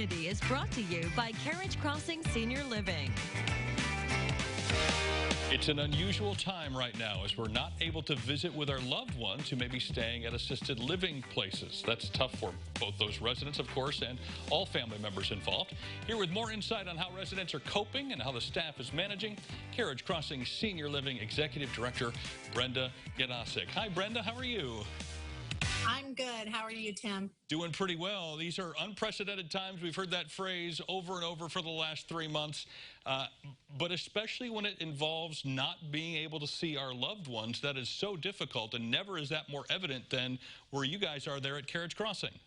community is brought to you by Carriage Crossing Senior Living. It's an unusual time right now as we're not able to visit with our loved ones who may be staying at assisted living places. That's tough for both those residents, of course, and all family members involved. Here with more insight on how residents are coping and how the staff is managing, Carriage Crossing Senior Living Executive Director Brenda Janasik. Hi, Brenda. How are you? I'm good. How are you, Tim? Doing pretty well. These are unprecedented times. We've heard that phrase over and over for the last 3 months, but especially when it involves not being able to see our loved ones, that is so difficult, and never is that more evident than where you guys are there at Carriage Crossing.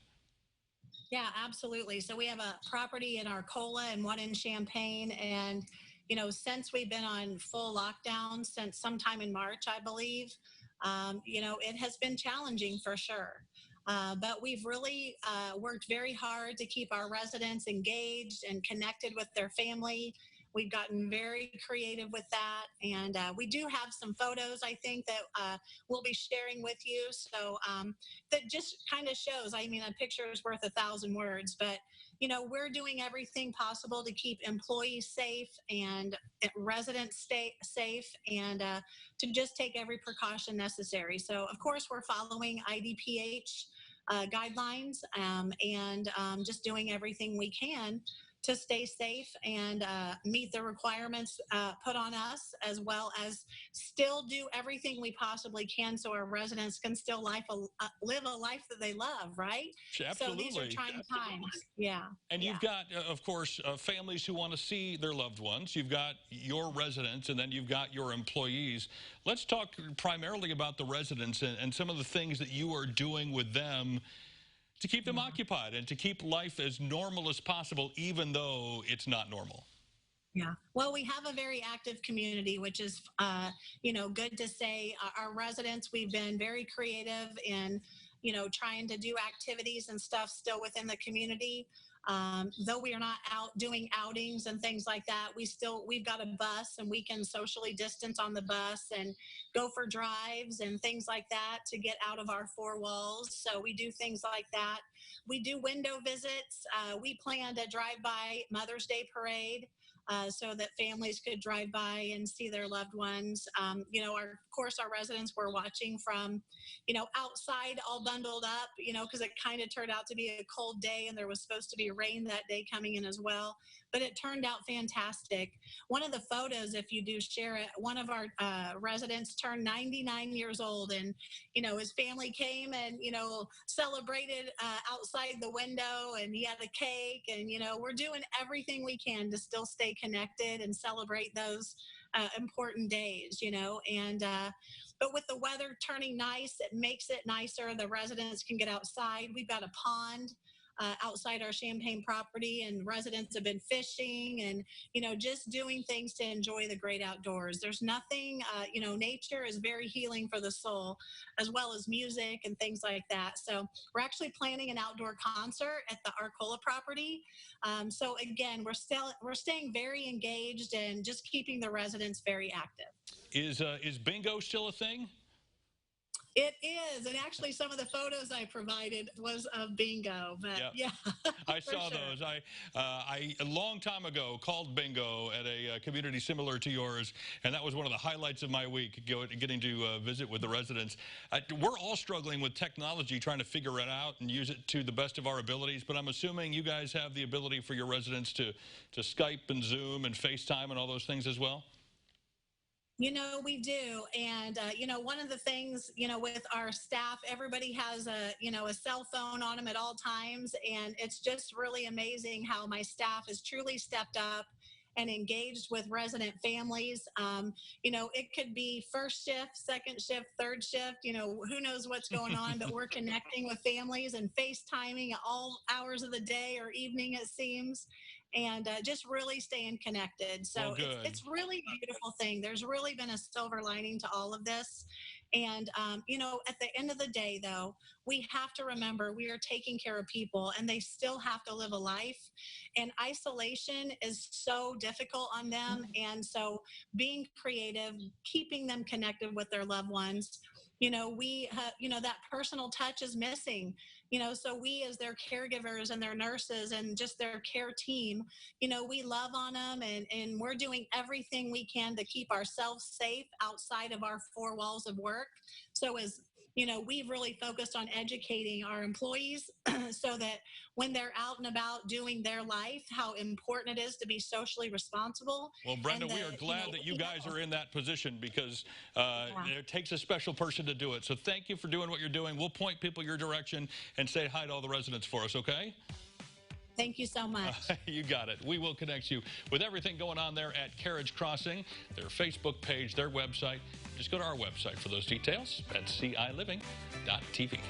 Yeah, absolutely. So we have a property in Arcola and one in Champaign, and since we've been on full lockdown since sometime in March, I believe, it has been challenging for sure. But we've really worked very hard to keep our residents engaged and connected with their family. We've gotten very creative with that. And we do have some photos, I think, that we'll be sharing with you. So that just kind of shows, I mean, a picture is worth 1,000 words, but we're doing everything possible to keep employees safe and residents stay safe, and to just take every precaution necessary. So, of course, we're following IDPH guidelines, and just doing everything we can to stay safe and meet the requirements put on us, as well as still do everything we possibly can so our residents can still live a life that they love, right? Absolutely. So these are trying times. Yeah. And you've got, of course, families who want to see their loved ones. You've got your residents, and then you've got your employees. Let's talk primarily about the residents and some of the things that you are doing with them to keep them occupied and to keep life as normal as possible, even though it's not normal. Yeah. Well, we have a very active community, which is, good to say. Our residents, we've been very creative in, trying to do activities and stuff still within the community. Though we are not out doing outings and things like that, we've got a bus, and we can socially distance on the bus and go for drives and things like that to get out of our four walls. So we do things like that. We do window visits. We planned a drive-by Mother's Day parade, so that families could drive by and see their loved ones. Of course, our residents were watching from, outside all bundled up, because it kind of turned out to be a cold day, and there was supposed to be rain that day coming in as well. But it turned out fantastic. One of the photos, if you do share it, one of our residents turned 99 years old, and, his family came and, celebrated outside the window, and he had a cake, and, we're doing everything we can to still stay connected and celebrate those important days, but with the weather turning nice, it makes it nicer. The residents can get outside. We've got a pond outside our Champaign property, and residents have been fishing and, just doing things to enjoy the great outdoors. There's nothing, nature is very healing for the soul, as well as music and things like that. So we're actually planning an outdoor concert at the Arcola property. So again, we're staying very engaged and just keeping the residents very active. Is bingo still a thing? It is, and actually some of the photos I provided was of bingo, but yeah. I saw those. I a long time ago called bingo at a community similar to yours, and that was one of the highlights of my week, getting to visit with the residents. We're all struggling with technology, trying to figure it out and use it to the best of our abilities, but I'm assuming you guys have the ability for your residents to Skype and Zoom and FaceTime and all those things as well? We do. And, one of the things, with our staff, everybody has a cell phone on them at all times. And it's just really amazing how my staff has truly stepped up and engaged with resident families. It could be first shift, second shift, third shift, who knows what's going on, but we're connecting with families and FaceTiming at all hours of the day or evening, it seems, and just really staying connected. So it's really a beautiful thing. There's really been a silver lining to all of this. And, at the end of the day, though, we have to remember we are taking care of people, and they still have to live a life. And isolation is so difficult on them. And so being creative, keeping them connected with their loved ones, that personal touch is missing. So we, as their caregivers and their nurses and just their care team, we love on them, and we're doing everything we can to keep ourselves safe outside of our four walls of work. So as we've really focused on educating our employees so that when they're out and about doing their life, how important it is to be socially responsible. Well, Brenda, we are glad that you guys are in that position, because it takes a special person to do it. So thank you for doing what you're doing. We'll point people your direction and say hi to all the residents for us, okay? Thank you so much. You got it. We will connect you with everything going on there at Carriage Crossing, their Facebook page, their website. Just go to our website for those details at ciLiving.tv.